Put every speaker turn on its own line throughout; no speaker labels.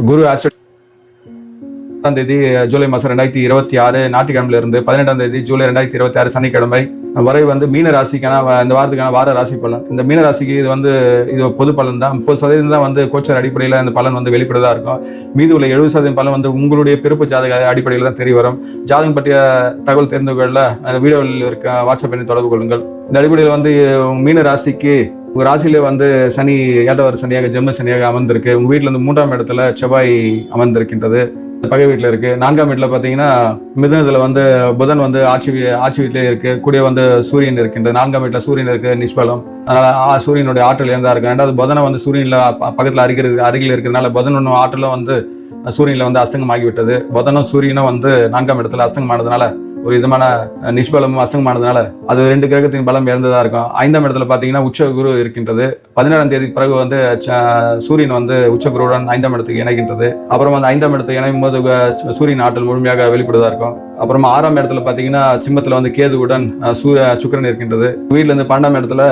குரு astro தேதி ஜூலை மாதம் 2026 ஞாயிற்றுக்கிழமையில இருந்து 18ஆம் தேதி ஜூலை 2026 சனிக்கிழமை வரை வந்து மீன ராசிக்கான இந்த வாரத்துக்கான வார ராசி பலன். இந்த மீன ராசிக்கு இது பொது பலன் தான். 30% தான் வந்து கோச்சர் அடிப்படையில் அந்த பலன் வந்து வெளிப்படதா இருக்கும். மீது உள்ள 70% பலன் வந்து உங்களுடைய பிறப்பு ஜாதக அடிப்படையில் தான் தெரிய வரும். ஜாதகம் பற்றிய தகவல் தெரிந்து கொள்ள வீடியோவில் இருக்க வாட்ஸ்அப் எண்ணை தொடர்பு கொள்ளுங்கள். இந்த அடிப்படையில் வந்து மீன ராசிக்கு உங்க ராசியில வந்து சனி 7வது சனியாக ஜென்ம சனியாக அமர்ந்திருக்கு. உங்க வீட்டுல இருந்து 3ஆம் இடத்துல செவ்வாய் அமர்ந்திருக்கின்றது, பகை வீட்டுல இருக்கு. 4ஆம் வீட்டுல பாத்தீங்கன்னா மிதுனத்துல வந்து புதன் வந்து ஆட்சி வீட்டிலே இருக்கு. கூட வந்து சூரியன் இருக்கின்றது. 4ஆம் வீட்டுல சூரியன் இருக்கு நிஷ்பலம். அதனால சூரியனுடைய ஆற்றல் இருந்தா இருக்கு. ரெண்டாவது புதனை வந்து சூரியன்ல பக்கத்துல அருகில் இருக்கிறதுனால புதன் ஆற்றலும் வந்து சூரியன்ல வந்து அஸ்தங்கமாகி விட்டது. புதனும் சூரியனும் வந்து 4ஆம் இடத்துல அஸ்தங்கமானதுனால ஒரு விதமான நிஷ்பலமும் அஸ்தங்கமானதுனால அது 2 கிரகத்தின் பலம் இழந்ததா இருக்கும். 5ஆம் இடத்துல பாத்தீங்கன்னா உச்ச குரு இருக்கின்றது. 17ஆம் தேதி பிறகு வந்து சூரியன் வந்து உச்ச குருவுடன் 5ஆம் இடத்துக்கு இணைகின்றது. அப்புறம் வந்து 5ஆம் இடத்துக்கு இணையும் போது சூரியன் ஆற்றல் முழுமையாக வெளிப்படுவதா இருக்கும். அப்புறமா 6ஆம் இடத்துல பாத்தீங்கன்னா சிம்மத்துல வந்து கேதுவுடன் சுக்கிரன் இருக்கின்றது. வீட்டுல இருந்து 12ஆம் இடத்துல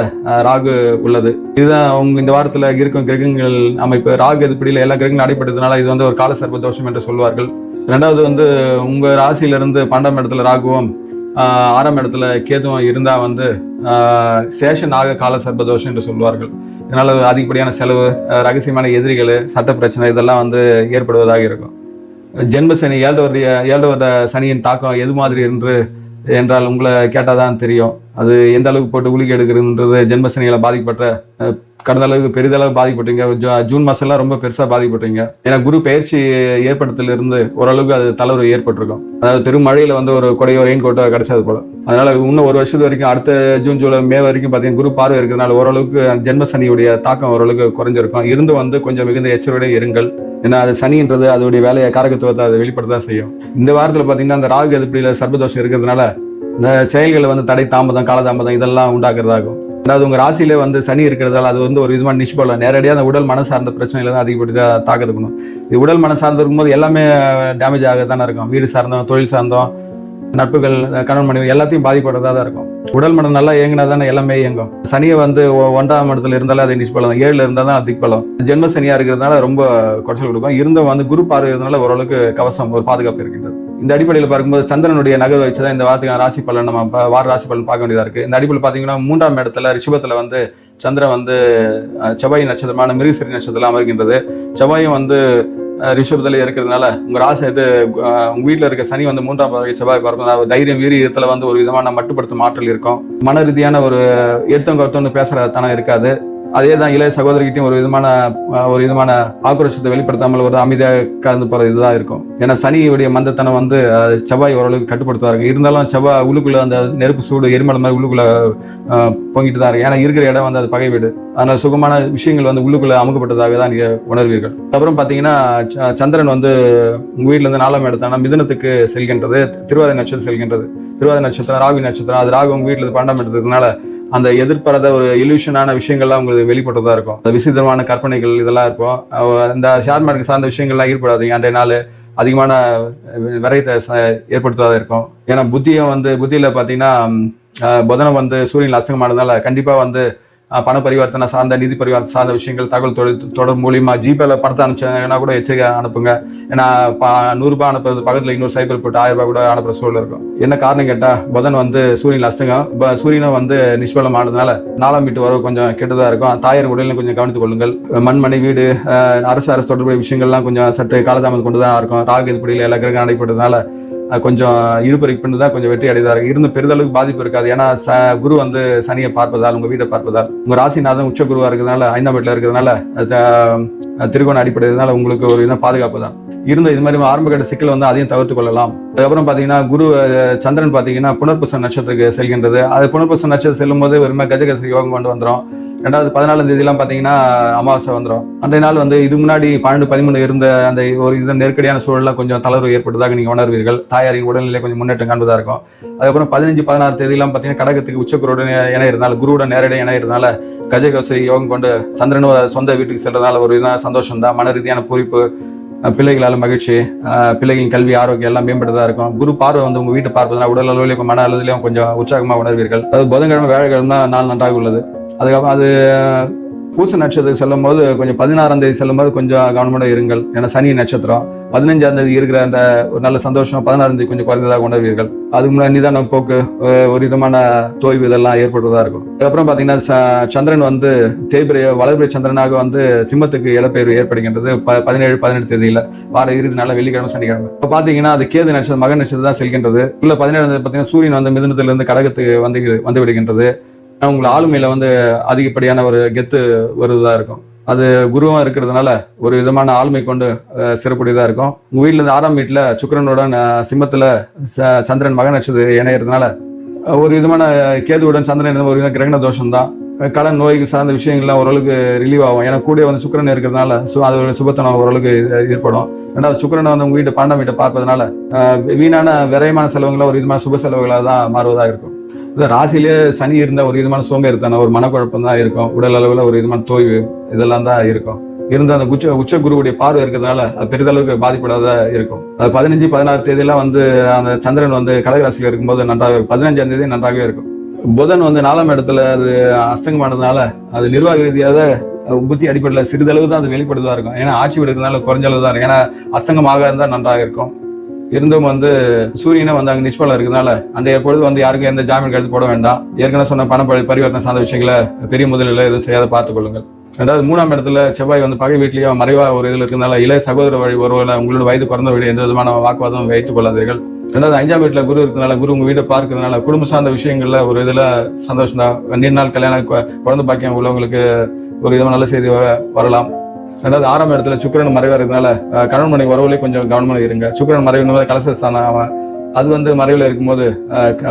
ராகு உள்ளது. இதுதான் இந்த வாரத்துல இருக்கும் கிரகங்கள் அமைப்பு. ராகு எதிர்ப்படியில் எல்லா கிரகங்களும் அடிப்பட்டதுனால இது வந்து ஒரு கால சர்ப்ப தோஷம் என்று சொல்வார்கள். ரெண்டாவது வந்து உங்க ராசியில இருந்து 12ஆம் இடத்துல ராகுவும் 6ஆம் இடத்துல கேதுவும் இருந்தா வந்து சேஷ நாக கால சர்ப்பதோஷம் என்று சொல்வார்கள். இதனால அதிகப்படியான செலவு, ரகசியமான எதிரிகள், சட்ட பிரச்சனை இதெல்லாம் வந்து ஏற்படுவதாக இருக்கும். ஜென்ம சனி 7வது சனியின் தாக்கம் எது மாதிரி என்றால் உங்களை கேட்டாதான் தெரியும். அது எந்த அளவுக்கு போட்டு உலுக்கி எடுக்கிறதுன்றது ஜென்ம சனிகளை பாதிக்கப்பட்ட கடந்த அளவுக்கு பெரிதளவு பாதிக்கப்பட்டீங்க. ஜூன் மாசம்லாம் ரொம்ப பெருசா பாதிக்கப்பட்டீங்க. ஏன்னா குரு பயிற்சி ஏற்படுத்தல இருந்து ஓரளவுக்கு அது தளர்வு ஏற்பட்டிருக்கும். அதாவது பெருமழையில வந்து ஒரு கொடையோ ரெயின் கோட்டோ கிடைச்சது போல. அதனால இன்னும் ஒரு வருஷத்து வரைக்கும் அடுத்த ஜூன் ஜூலை மே வரைக்கும் பார்த்தீங்கன்னா குரு பார்வை இருக்கிறதுனால ஓரளவுக்கு ஜென்ம சனியுடைய தாக்கம் ஓரளவுக்கு குறைஞ்சிருக்கும். இருந்து வந்து கொஞ்சம் மிகுந்த எச்சரிக்கையோட இருங்கள். ஏன்னா அது சனின்றது அதோடைய வேலையை காரகத்துவத்தை அதை வெளிப்படுத்ததான் செய்யும். இந்த வாரத்துல பாத்தீங்கன்னா அந்த ராகு எதிர்ப்பில சர்ப்பதோஷம் இருக்கிறதுனால இந்த செயல்களை வந்து தடை தாமதம் காலதாமதம் இதெல்லாம் உண்டாக்குறதாகும். அதாவது உங்க ராசியில வந்து சனி இருக்கிறதால அது வந்து ஒரு விதமான நிஷ்பலம். நேரடியாக அந்த உடல் மன சார்ந்த பிரச்சனைகளை தான் அதிகப்படி தாக்கத்துக்கணும். இது உடல் மன சார்ந்து இருக்கும்போது எல்லாமே டேமேஜ் ஆகத்தானே இருக்கும். வீடு சார்ந்தோம், தொழில் சார்ந்தோம், நட்புகள், கணவன் மனைவி எல்லாத்தையும் பாதிப்படுறதா தான் இருக்கும். உடல் மனம் நல்லா இயங்கினா தானே எல்லாமே இயங்கும். சனியை வந்து 1ஆம் இடத்துல இருந்தாலும் அது நிஷ்பலம், 7ல இருந்தா தான் அது திக்பலம். ஜென்ம சனியா இருக்கிறதுனால ரொம்ப குறைச்சல் கொடுக்கும். இருந்தும் வந்து குரு பார்வை இருக்கிறதுனால ஓரளவுக்கு கவசம் ஒரு பாதுகாப்பு இருக்கின்றது. இந்த அடிப்படையில் பார்க்கும்போது சந்திரனுடைய நகர் வச்சுதான் இந்த வாரத்துக்கான ராசி பலன் நம்ம வார ராசி பலன் பார்க்க வேண்டியதா இருக்கு. இந்த அடிப்படையில் பாத்தீங்கன்னா 3ஆம் இடத்துல ரிஷபத்துல வந்து சந்திரன் வந்து செவ்வாய் நட்சத்திரமான மிருகசீரிஷ நட்சத்திரம் அமர்கின்றது. செவ்வாயும் வந்து ரிஷபத்துல இருக்கிறதுனால உங்க ராசி உங்க வீட்டுல இருக்க சனி வந்து 3ஆம் செவ்வாய் பார்ப்பது தைரியம் வீரியத்துல வந்து ஒரு விதமான மட்டுப்படுத்தும் ஆற்றல் இருக்கும். மன ரீதியான ஒரு எடுத்தவங்க பேசுற தனம் இருக்காது. அதே தான் இளைய சகோதரிகிட்டையும் ஒரு விதமான ஆக்ரோஷத்தை வெளிப்படுத்தாமல் ஒரு அமைதியாக கலந்து போற இதுதான் இருக்கும். ஏன்னா சனியுடைய மந்தத்தனம் வந்து செவ்வாய் ஓரளவுக்கு கட்டுப்படுத்துவாங்க. இருந்தாலும் செவ்வாய் உள்ளுக்குள்ள அந்த நெருப்பு சூடு எரிமலை மாதிரி உள்ளுக்குள்ள பொங்கிட்டு தான் இருக்கு. ஏன்னா இருக்கிற இடம் வந்து அது பகை வீடு. அதனால சுகமான விஷயங்கள் வந்து உள்ளுக்குள்ள அமுக்கப்பட்டதாக தான் நீங்க உணர்வீர்கள். அப்புறம் பாத்தீங்கன்னா சந்திரன் வந்து உங்க வீட்டுல இருந்து 4ஆம் இடத்தான மிதுனத்துக்கு செல்கின்றது. திருவாதிரை நட்சத்திரம் செல்கின்றது. திருவாதிரை நட்சத்திரம் ராகு நட்சத்திரம். அது ராகு உங்க வீட்டுல இருந்து 12ஆம் இடத்துக்குனால அந்த எதிர்பாராத ஒரு இல்யூஷனான விஷயங்கள்லாம் உங்களுக்கு வெளிப்பட்டதா இருக்கும். விசித்திரமான கற்பனைகள் இதெல்லாம் இருக்கும். இந்த ஷேர் மார்க்கெட் சார்ந்த விஷயங்கள்லாம் ஈடுபடாதீங்க. அன்றைய நாள் அதிகமான விரயத்தை ஏற்படுத்துவதா இருக்கும். ஏன்னா புத்தியில பாத்தீங்கன்னா புதனம் வந்து சூரியன் அஸ்தங்கமானதுனால கண்டிப்பா வந்து பண பரிவர்த்தனை சார்ந்த நிதி பரிவர்த்தனை சார்ந்த விஷயங்கள் தகவல் தொடர் மூலியமா ஜிபேல பணத்தை அனுப்பிச்சாங்கன்னா கூட எச்சரிக்கை அனுப்புங்க. ஏன்னா 100 ரூபாய் அனுப்புறது பக்கத்துல இன்னொரு சைபர் போட்டு 1000 ரூபாய் கூட அனுப்புற சூழல் இருக்கும். என்ன காரணம் கேட்டா புதன் வந்து சூரியன் அஸ்தங்கம், சூரியனும் வந்து நிஷ்பலம் ஆனதுனால 4ஆம் வீட்டு வரவு கொஞ்சம் கெட்டதா இருக்கும். தாயார் உடலில் கொஞ்சம் கவனித்துக் கொள்ளுங்கள். மண்மனை வீடு அரசு தொடர்புடைய விஷயங்கள்லாம் கொஞ்சம் சற்று காலதாமதம் கொண்டுதான் இருக்கும். ராகு எதிர்ப்படியில் எல்லா கிரகம் நடைபெற்றதுனால கொஞ்சம் இழுபறிப்புன்னு தான் கொஞ்சம் வெற்றி அடைதா இருக்கு. இருந்து பெரிதளவுக்கு பாதிப்பு இருக்காது. ஏன்னா குரு வந்து சனியை பார்ப்பதால் உங்க வீட்டை பார்ப்பதால் உங்க ராசிநாதன் உச்ச குருவா இருக்கிறதுனால 5ஆம் வீட்டுல இருக்கிறதுனால திருகோண அடிப்படையினால உங்களுக்கு ஒரு இதான் பாதுகாப்பு தான் இருந்த. இது மாதிரி ஆரம்ப கட்ட சிக்கல் வந்து அதையும் தவிர்த்து கொள்ளலாம். அதுக்கப்புறம் பாத்தீங்கன்னா சந்திரன் பாத்தீங்கன்னா புனர்பூச நட்சத்திரத்துக்கு செல்கின்றது. அது புனர்பூச நட்சத்திரம் செல்லும் போது ஒரு கஜகச யோகம் கொண்டு வந்துடும். 2வது 14ஆம் தேதியெல்லாம் பாத்தீங்கன்னா அமாவாசை வந்துடும். அன்றைய நாள் வந்து இது முன்னாடி 12-13 இருந்த அந்த ஒரு நெருக்கடியான சூழல்லாம் கொஞ்சம் தளர்வு ஏற்பட்டதாக நீங்க உணர்வீர்கள். தாயாரின் உடல்நிலை கொஞ்சம் முன்னேற்றம் காண்பதா இருக்கும். அதுக்கப்புறம் 15-16 தேதியெல்லாம் பாத்தீங்கன்னா கடகத்துக்கு உச்சகுருடன் இணை இருந்தாலும் குருவுடன் நேரடியாக இணை இருந்தால கஜகச யோகம் கொண்டு சந்திரனும் சொந்த வீட்டுக்கு செல்றதுனால ஒரு சந்தோஷம் தான். மன ரீதியான பொறுப்பு, பிள்ளைகளால மகிழ்ச்சி, பிள்ளைகளின் கல்வி ஆரோக்கியம் எல்லாம் மேம்பட்டதா இருக்கும். குரு பார்வை வந்து உங்க வீட்டை பார்ப்பதுனா உடல் அளவிலையும் மன அளவிலையும் கொஞ்சம் உற்சாகமா உணர்வீர்கள். அதாவது புதன்கிழமை வியாழக்கிழமை நாள் நன்றாக உள்ளது. அதுக்கப்புறம் அது பூச நட்சத்திரம் செல்லும் போது கொஞ்சம் 16ஆம் தேதி செல்லும் போது கொஞ்சம் கவனமாக இருங்கள். ஏன்னா சனி நட்சத்திரம் 15ஆம் தேதி இருக்கிற அந்த ஒரு நல்ல சந்தோஷம் 16ஆம் தேதி கொஞ்சம் குறைந்ததாக உணர்வீர்கள். அதுக்கு முன்னாடி நிதான போக்கு, ஒரு விதமான தோய்வு இதெல்லாம் ஏற்படுவதா இருக்கும். அதுக்கப்புறம் பாத்தீங்கன்னா சந்திரன் வந்து தேய்பிரை வளர்பிறை சந்திரனாக வந்து சிம்மத்துக்கு இடப்பெயர்வு ஏற்படுகின்றது 17, 18 தேதியில வார இறுதி நாள் வெள்ளிக்கிழமை சனிக்கிழமை. இப்போ பாத்தீங்கன்னா அது கேது நட்சத்திரம் மக நட்சத்திரம் தான் செல்கின்றது. 17ஆம் தேதி பாத்தீங்கன்னா சூரியன் வந்து மிதுனத்திலிருந்து கடகத்துக்கு வந்து விடுகின்றது. உங்களை ஆளுமையில வந்து அதிகப்படியான ஒரு கெத்து வருவதா இருக்கும். அது குருவா இருக்கிறதுனால ஒரு விதமான ஆளுமை கொண்டு சிறப்புடையதா இருக்கும். உங்க வீட்டுல இருந்து 6ஆம் வீட்டுல சுக்கிரனுடன் சிம்மத்துல சந்திரன் மக நட்சத்திரம் இணையறதுனால ஒரு விதமான கேதுவுடன் சந்திரன் ஒரு விதமான கிரகண தோஷம் தான். கடன் நோய்க்கு சார்ந்த விஷயங்கள்லாம் ஓரளவுக்கு ரிலீவ் ஆகும். ஏன்னா கூட வந்து சுக்கிரன் இருக்கிறதுனால அது ஒரு சுபத்தனம் ஓரளவுக்கு ஏற்படும். ரெண்டாவது சுக்கிரனை வந்து உங்க வீட்டு 12ஆம் வீட்டை பார்ப்பதனால வீணான விரயமான செலவுகளை ஒரு விதமான சுப செலவுகளாக தான் மாறுவதா இருக்கும். ராசியிலே சனி இருந்த ஒரு விதமான சோம்பேறித்தனம், ஒரு மனக்குழப்பம் தான் இருக்கும். உடல் அளவில் ஒரு விதமான தோய்வு இதெல்லாம் தான் இருக்கும். இருந்த அந்த உச்ச குருவுடைய பார்வை இருக்கிறதுனால அது பெரிதளவுக்கு பாதிப்படாத இருக்கும். அது 15, 16 தேதியெல்லாம் வந்து அந்த சந்திரன் வந்து கடகராசியில் இருக்கும்போது நன்றாக 15ஆம் தேதி நன்றாகவே இருக்கும். புதன் வந்து 4ஆம் இடத்துல அது அஸ்தங்கமானதுனால அது நிர்வாக ரீதியாக புத்தி அடிப்படையில் சிறிதளவு தான் அது வெளிப்படுவதா இருக்கும். ஏன்னா ஆட்சி விடுறதுனால குறைஞ்ச அளவு தான் இருக்கும். ஏன்னா அஸ்தங்கமாக இருந்தால் நன்றாக இருக்கும். இருந்தும் வந்து சூரியனை வந்து அங்கே நிஷ்பலம் இருக்கிறதுனால அந்த பொழுது வந்து யாருக்கும் எந்த ஜாமீன் கழுத்து போட வேண்டாம். ஏற்கனவே சொன்ன பண பரிவர்த்தனை சார்ந்த விஷயங்களை பெரிய முதலில் எதுவும் செய்யாத பார்த்துக் கொள்ளுங்கள். ரெண்டாவது 3ஆம் இடத்துல செவ்வாய் வந்து பகை வீட்லயோ மறைவா ஒரு இதில் இருக்கிறதுனால இளைய சகோதர வழி ஒருவரை உங்களோட வயது குறைந்த வழி எந்த விதமான வாக்குவாதம் வைத்துக் கொள்ளாதீர்கள். ரெண்டாவது 5ஆம் வீட்டுல குரு இருக்கிறதுனால குரு உங்க வீட்டை பார்க்கறதுனால குடும்ப சார்ந்த விஷயங்கள்ல ஒரு இதுல சந்தோஷம் தான். நீண்ட நாள் கல்யாணம் குழந்தை பாக்கியம் உள்ளவங்களுக்கு ஒரு விதமான நல்ல செய்தி வரலாம். ரெண்டாவது 6ஆம் இடத்துல சுக்கிரன் மறைவா இருக்கிறதுனால கணவன் மனைவி உறவுலேயே கொஞ்சம் கவனமாக இருங்க. சுக்கிரன் மறைவு கலசஸ்தானம் அது வந்து மறைவில் இருக்கும்போது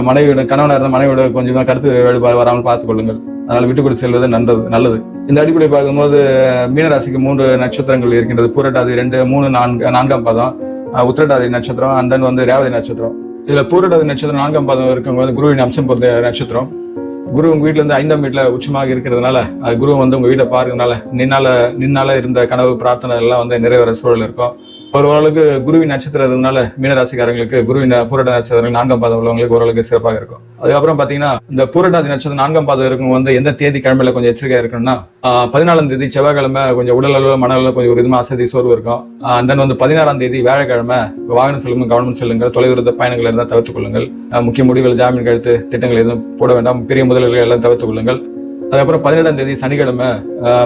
மனைவியோட கணவனாக இருந்த மனைவியோட கொஞ்சம் கருத்து வேறுபாடு வராமல் பார்த்துக் கொள்ளுங்கள். அதனால விட்டு கொடுத்து செல்வது நல்லது. இந்த அடிப்படை பார்க்கும்போது மீனராசிக்கு 3 நட்சத்திரங்கள் இருக்கின்றது. பூரட்டாதி 2, 3, 4, 4ஆம் பாதம், உத்திரட்டாதி நட்சத்திரம், அந்த வந்து ரேவதி நட்சத்திரம். இதுல பூரட்டாதி நட்சத்திரம் 4ஆம் பாதம் இருக்கவங்க குருவின் அம்சம் பொறுத்த நட்சத்திரம். குரு உங்க வீட்டுல இருந்து 5ஆம் வீட்டுல உச்சமாக இருக்கிறதுனால அது குரு வந்து உங்க வீட்டை பார்க்கறதுனால நின்னால இருந்த கனவு பிரார்த்தனை எல்லாம் வந்து நிறைவேற சூழல் இருக்கும். ஓரளவுக்கு குருவின் நட்சத்திரம் இருந்தனால மீனராசிக்காரங்களுக்கு குருவின் பூரட்டாதி நட்சத்திரம் 4ஆம் பாதம் உள்ளவங்களுக்கு ஓரளவுக்கு சிறப்பாக இருக்கும். அதுக்கப்புறம் பாத்தீங்கன்னா இந்த பூரட்டாதி நட்சத்திரம் 4ஆம் பாதம் இருக்கும் வந்து எந்த தேதி கிழமையில கொஞ்சம் எச்சரிக்கையா இருக்கணும்னா 14ஆம் தேதி செவ்வாய்க்கிழமை கொஞ்சம் உடல் அளவு மன அளவு கொஞ்சம் ஒரு விதமா அசதி சோர்வு இருக்கும். தென் வந்து 16ஆம் தேதி வியாழக்கிழமை வாகனம் செல்லுங்க, கவனம் செல்லுங்கள். தொலைதூர பயணங்கள் இருந்தால் தவிர்த்துக் கொள்ளுங்கள். முக்கிய முடிவுகள் ஜாமீன் கழுத்து திட்டங்கள் எதுவும் போட வேண்டாம். பெரிய முதலீடுகள் எல்லாம் தவிர்த்துக் கொள்ளுங்கள். அதுக்கப்புறம் 17ஆம் தேதி சனிக்கிழமை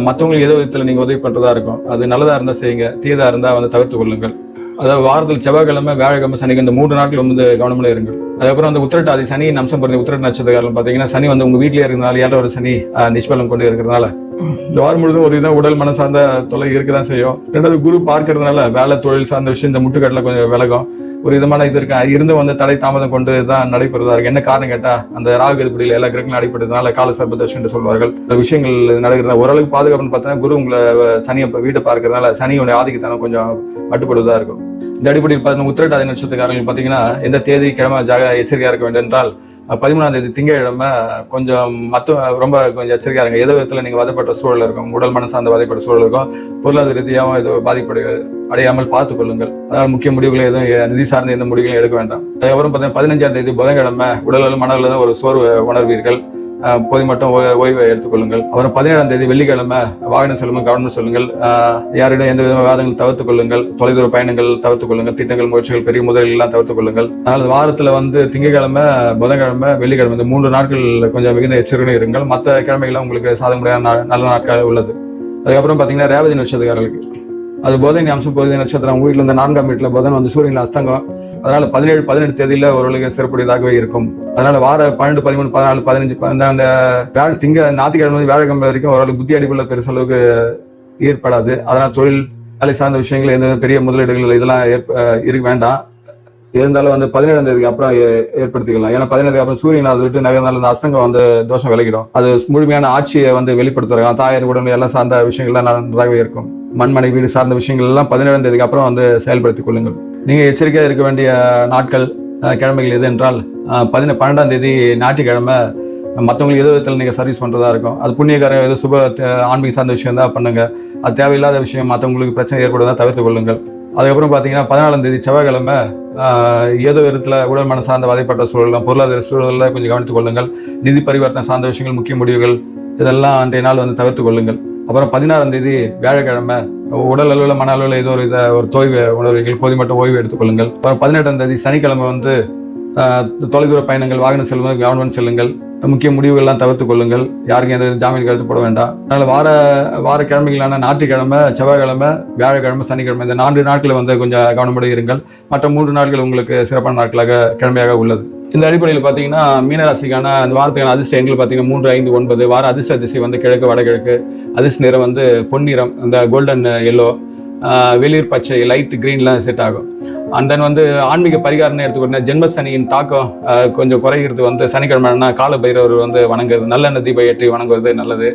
மற்றவங்களுக்கு ஏதோ விதத்துல நீங்க உதவி பண்றதா இருக்கும். அது நல்லதா இருந்தா செய்யுங்க, தீயதா இருந்தா வந்து தவிர்த்துக் கொள்ளுங்கள். அதாவது வாரத்தில் செவ்வாய்க்கிழமை, வியாழக்கிழமை, சனிக்கு இந்த 3 நாட்கள் வந்து கவனமுள்ள இருங்கள். அதுக்கப்புறம் அந்த உத்திரட்டாதி சனியின் அம்சம் பொறுத்த உத்திரட்ட நட்சத்திரம் பாத்தீங்கன்னா சனி வந்து உங்க வீட்டிலே இருக்கிறதுனால 7வது சனி நிஷ்பலம் கொண்டு இருக்கிறதுனால இந்த வாரம் முழுதும் ஒரு இதான் உடல் மன சார்ந்த தொலை இருக்குதான் செய்யும். ரெண்டாவது குரு பார்க்கறதுனால வேலை தொழில் சார்ந்த விஷயம் இந்த முட்டுக்கட்டில கொஞ்சம் விலகும். ஒரு விதமான இது இருக்கு. இருந்தும் வந்து தடை தாமதம் கொண்டு தான் நடைபெறுவதா இருக்கு. என்ன காரணம் கேட்டா அந்த ராகு எதிர்ப்படியில் எல்லா கிரகங்களும் அடிப்பட்டதுனால கால சர்பதர்ஷன் என்று சொல்வார்கள். விஷயங்கள் நடக்கிறதா ஓரளவுக்கு பாதுகாப்புன்னு பார்த்தீங்கன்னா குரு உங்களை சனியை வீட்டை பார்க்கறதுனால சனியோட ஆதிக்கத்தனம் கொஞ்சம் மட்டுப்படுவதா இருக்கும். இந்த அடிப்படையில் பார்த்தீங்கன்னா உத்திரட்டாதி நட்சத்திரக்காரர்கள் பார்த்தீங்கன்னா எந்த தேதி கிழமை எச்சரிக்கையா இருக்க வேண்டும் என்றால் 13ஆம் தேதி திங்கட்கிழமை கொஞ்சம் ரொம்ப கொஞ்சம் எச்சரிக்கையா இருங்க. ஏதோ விதத்துல நீங்க வதைப்பட்ட சூழல் இருக்கும், உடல் மன சார்ந்த வதைப்பட்ட சூழல் இருக்கும். பொருளாதார ரீதியாகவும் ஏதோ அடையாமல் பார்த்துக் கொள்ளுங்கள். அதனால் முக்கிய முடிவுகளை எதுவும் நிதி சார்ந்த எந்த முடிவுகளையும் எடுக்க வேண்டாம். அதுக்கப்புறம் பார்த்தீங்கன்னா 15ஆம் தேதி புதன்கிழமை உடல் மனதில் ஒரு சோர்வு உணர்வீர்கள். போது மட்டும் ஓய்வை எடுத்துக்கொள்ளுங்கள். அப்புறம் 17ஆம் தேதி வெள்ளிக்கிழமை வாகனம் செல்லுங்கள், கவனம் சொல்லுங்கள். யாரிடம் எந்த விதமான விவாதங்கள் தவிர்த்துக் கொள்ளுங்கள். தொலைதூர பயணங்கள் தவிர்த்துக் கொள்ளுங்கள். திட்டங்கள், முயற்சிகள், பெரிய முதலீடுகள் எல்லாம் தவிர்த்துக் கொள்ளுங்கள். அதனால வாரத்துல வந்து திங்கட்கிழமை, புதன்கிழமை, வெள்ளிக்கிழமை இந்த 3 நாட்கள் கொஞ்சம் மிகுந்த எச்சரிக்கை இருங்கள். மற்ற கிழமைகள்லாம் உங்களுக்கு சாதகமுறையான நல்ல நாட்கள் உள்ளது. அதுக்கப்புறம் பாத்தீங்கன்னா ரேவதி நட்சத்திரக்காரர்களுக்கு அது புதன் அம்சம் பொருதிய நட்சத்திரம். உங்க வீட்டுல இந்த 4ஆம் வீட்டுல புதன் வந்து சூரியன் அஸ்தங்கம். அதனால 17, 18 தேதியில ஓரளவுக்கு சிறப்புடையதாகவே இருக்கும். அதனால வார 12, 13, 14, 15, 12 ஞாயிற்றுக்கிழமை வியாழக்கிழமை வரைக்கும் ஓரளவுக்கு புத்தி அடிப்புள்ள பெருசளவுக்கு ஏற்படாது. அதனால தொழில் வேலை சார்ந்த விஷயங்கள் எந்த பெரிய முதலீடுகள் இதெல்லாம் இருக்க வேண்டாம். இருந்தாலும் வந்து 17ஆம் தேதிக்கு அப்புறம் ஏற்படுத்திக்கலாம். ஏன்னா 17 அப்புறம் சூரியன் அதை விட்டு நகர்ந்தாலும் அந்த அஸ்தங்கம் வந்து தோஷம் விலகிடும். அது முழுமையான ஆட்சியை வந்து வெளிப்படுத்துறாங்க. தாயார் உடனே எல்லாம் சார்ந்த விஷயங்கள்லாம் நன்றாகவே இருக்கும். மண்மனை வீடு சார்ந்த விஷயங்கள் எல்லாம் 17ஆம் தேதிக்கு அப்புறம் வந்து செயல்படுத்திக் கொள்ளுங்கள். நீங்க எச்சரிக்கையா இருக்க வேண்டிய நாட்கள் கிழமைகள் எது என்றால் 12ஆம் தேதி ஞாயிற்றுக்கிழமை மற்றவங்களுக்கு ஏதோ விதத்தில் நீங்க சர்வீஸ் பண்றதா இருக்கும். அது புண்ணியகாரம் ஏதோ சுப ஆன்மீக சார்ந்த விஷயம் தான் பண்ணுங்க. அது தேவையில்லாத விஷயம் மற்றவங்களுக்கு பிரச்சனை ஏற்படுவதா தவிர்த்துக் கொள்ளுங்கள். அதுக்கப்புறம் பாத்தீங்கன்னா 14ஆம் தேதி செவ்வாய்க்கிழமை ஏதோ விதத்துல உடல் மன சார்ந்த வதைப்பட்ட சூழலாம், பொருளாதார சூழல்ல கொஞ்சம் கவனித்துக் கொள்ளுங்கள். நிதி பரிவர்த்தனை சார்ந்த விஷயங்கள், முக்கிய முடிவுகள் இதெல்லாம் அன்றைய நாள் வந்து தவிர்த்துக் கொள்ளுங்கள். அப்புறம் 16ஆம் தேதி வியாழக்கிழமை உடல் அளவில் மன அளவில் ஏதோ ஒரு தோய்வு உணர்வுகள் போதி மட்டும் ஓய்வு எடுத்துக்கொள்ளுங்கள். அப்புறம் 18ஆம் தேதி சனிக்கிழமை வந்து தொலைதூர பயணங்கள் வாகனம் செல்லும்போது கவனமாக செல்லுங்கள். முக்கிய முடிவுகள்லாம் தவிர்த்து கொள்ளுங்கள். யாருக்கும் எந்த ஜாமீன் கருத்து போட வேண்டாம். அதனால வார கிழமைகளான ஞாயிற்றுக்கிழமை, செவ்வாய்க்கிழமை, வியாழக்கிழமை, சனிக்கிழமை இந்த 4 நாட்கள் வந்து கொஞ்சம் கவனமுடன் இருங்கள். மற்ற 3 நாட்கள் உங்களுக்கு சிறப்பான நாட்களாக கிழமையாக உள்ளது. இந்த அடிப்படையில் பார்த்தீங்கன்னா மீனராசிக்கான அந்த வாரத்துக்கான அதிர்ஷ்ட எண்கள் பார்த்தீங்கன்னா 3, 5, 9. வார அதிர்ஷ்ட திசை வந்து கிழக்கு வடகிழக்கு. அதிர்ஷ்ட நிறம் வந்து பொன்னிறம், இந்த கோல்டன் எல்லோ, வெளிர் பச்சை, லைட் கிரீன்லாம் செட் ஆகும். அண்ட் தென் வந்து ஆன்மீக பரிகாரம்னு எடுத்துக்கிட்டோம்னா ஜென்ம சனியின் தாக்கம் கொஞ்சம் குறைகிறது வந்து சனிக்கிழமைனா கால பைரவர் வந்து வணங்குறது, நல்லெண்ணெய் தீபம் ஏற்றி வணங்குவது நல்லது.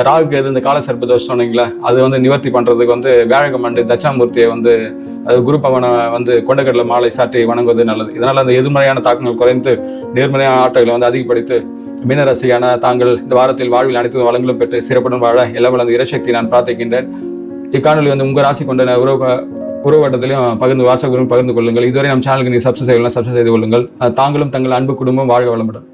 ராகுக்கு எது இந்த கால சர்ப்ப தோஷம் சொன்னீங்களா, அது வந்து நிவர்த்தி பண்ணுறதுக்கு வந்து வியாழக்கிழமை தட்சிணாமூர்த்தியை வந்து குரு பவனை வந்து கொண்டக்கடலை மாலை சாற்றி வணங்குவது நல்லது. இதனால் அந்த எதிர்மறையான தாக்கங்கள் குறைந்து நேர்மறையான ஆற்றல்களை வந்து அதிகப்படுத்தி மீனராசியான தாங்கள் இந்த வாரத்தில் வாழ்வில் அனைத்து வளங்களும் பெற்று சிறப்புடன் வாழ எல்லாம் வளர்ந்த இறைசக்தி நான் பிரார்த்திக்கின்றேன். இக்காணொலி வந்து உங்கள் ராசி கொண்ட உறவு வட்டத்திலையும் வாட்ஸ்அப் பகிர்ந்து கொள்ளுங்கள். இதுவரை நம்ம சேனலுக்கு நீங்கள் சப்ஸ்கிரைப் செய்யலாம், சப்ஸ்கிரைப் செய்து கொள்ளுங்கள். தாங்களும் தங்கள் அன்பு குடும்பம் வாழ்க வளமுடன்.